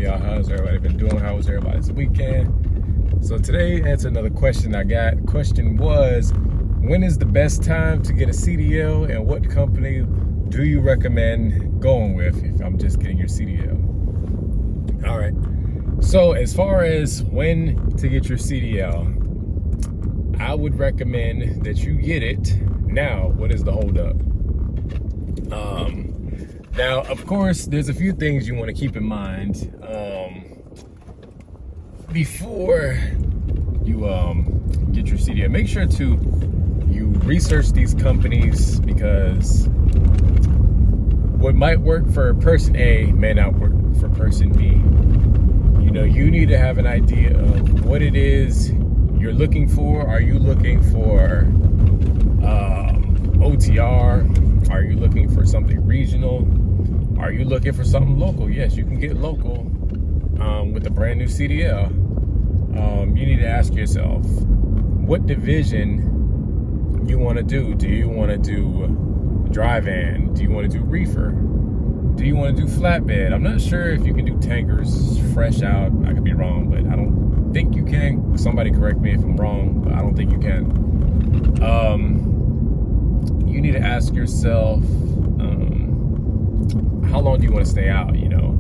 y'all? How's everybody been doing? How was everybody's weekend? So today, answer another question I got. The question was, when is the best time to get a CDL, and what company do you recommend going with if I'm just getting your CDL? All right. So as far as when to get your CDL, I would recommend that you get it now. What is the holdup? Now, of course, there's a few things you want to keep in mind before you get your CDL. Make sure you research these companies, because what might work for person A may not work for person B. You know, you need to have an idea of what it is you're looking for. Are you looking for OTR? Are you looking for something regional? Are you looking for something local? Yes, you can get local with a brand new CDL. You need to ask yourself what division you want to do. Do you want to do dry-van? Do you want to do reefer? Do you want to do flatbed? I'm not sure if you can do tankers fresh out. I could be wrong, but I don't think you can. Somebody correct me if I'm wrong, but I don't think you can. You need to ask yourself, how long do you want to stay out? You know,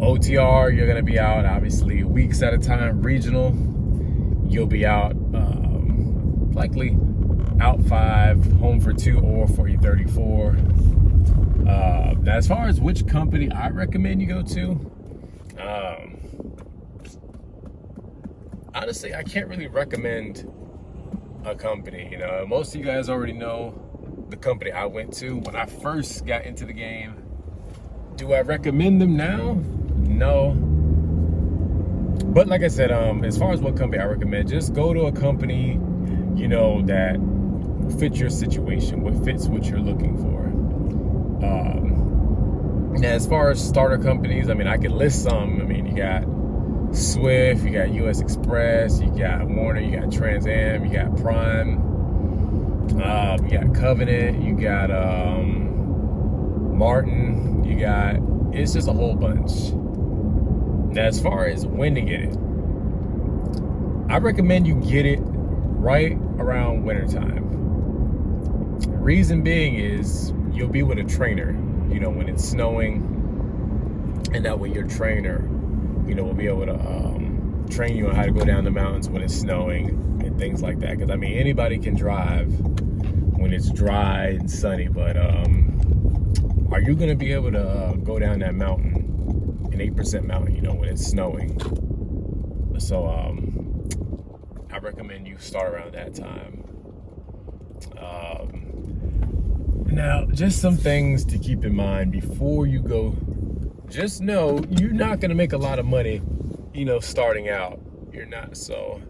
OTR, you're going to be out obviously weeks at a time. Regional, you'll be out likely out 5, home for 2, or for your 34. Now, as far as which company I recommend you go to, honestly, I can't really recommend a company. You know, most of you guys already know the company I went to when I first got into the game. Do I recommend them now? No. But like I said, as far as what company I recommend, just go to a company, you know, that fits your situation, what fits what you're looking for. Now, as far as starter companies, I mean, I could list some. I mean, you got Swift, you got US Express, you got Warner, you got Trans Am, you got Prime, you got Covenant, you got Martin, you got, it's just a whole bunch. Now, as far as when to get it, I recommend you get it right around wintertime. Reason being is you'll be with a trainer, you know, when it's snowing, and that way your trainer, you know, will be able to train you on how to go down the mountains when it's snowing and things like that. Because I mean, anybody can drive when it's dry and sunny, but are you going to be able to go down that mountain, an 8% mountain, you know, when it's snowing? So I recommend you start around that time. Now, just some things to keep in mind before you go. Just know you're not going to make a lot of money, you know, starting out. You're not. So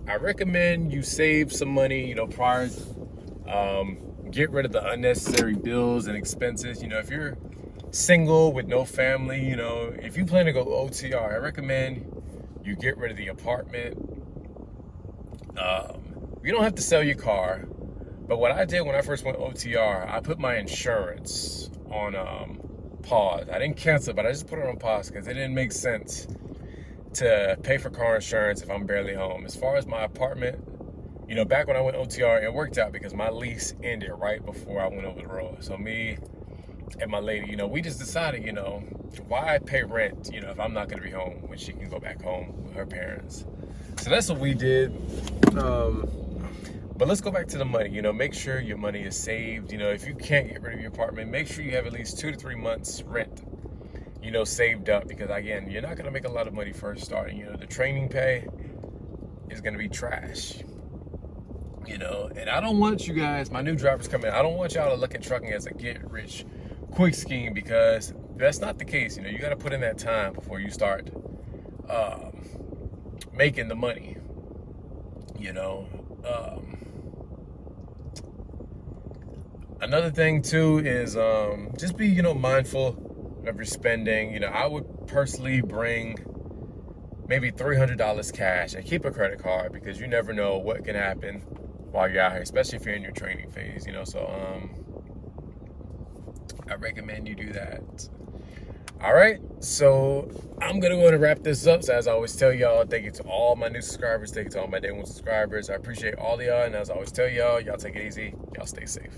I recommend you save some money, you know, prior. Get rid of the unnecessary bills and expenses. You know, if you're single with no family, you know, if you plan to go OTR, I recommend you get rid of the apartment. You don't have to sell your car. But what I did when I first went OTR, I put my insurance on pause. I didn't cancel, but I just put it on pause because it didn't make sense to pay for car insurance if I'm barely home. As far as my apartment, you know, back when I went OTR, it worked out because my lease ended right before I went over the road. So me and my lady, you know, we just decided, you know, why pay rent, you know, if I'm not going to be home when she can go back home with her parents. So that's what we did. But let's go back to the money. You know, make sure your money is saved. You know, if you can't get rid of your apartment, make sure you have at least 2 to 3 months rent, you know, saved up. Because again, you're not going to make a lot of money first starting. You know, the training pay is going to be trash. You know, and I don't want you guys, my new drivers coming in, I don't want y'all to look at trucking as a get-rich-quick scheme, because that's not the case. You know, you got to put in that time before you start making the money, you know. Another thing too is just be, you know, mindful of your spending. You know, I would personally bring maybe $300 cash and keep a credit card, because you never know what can happen while you're out here, especially if you're in your training phase, you know. So I recommend you do that. All right, so I'm gonna go ahead and wrap this up. So as I always tell y'all, thank you to all my new subscribers, thank you to all my day one subscribers. I appreciate all of y'all, and as I always tell y'all, y'all take it easy, y'all stay safe.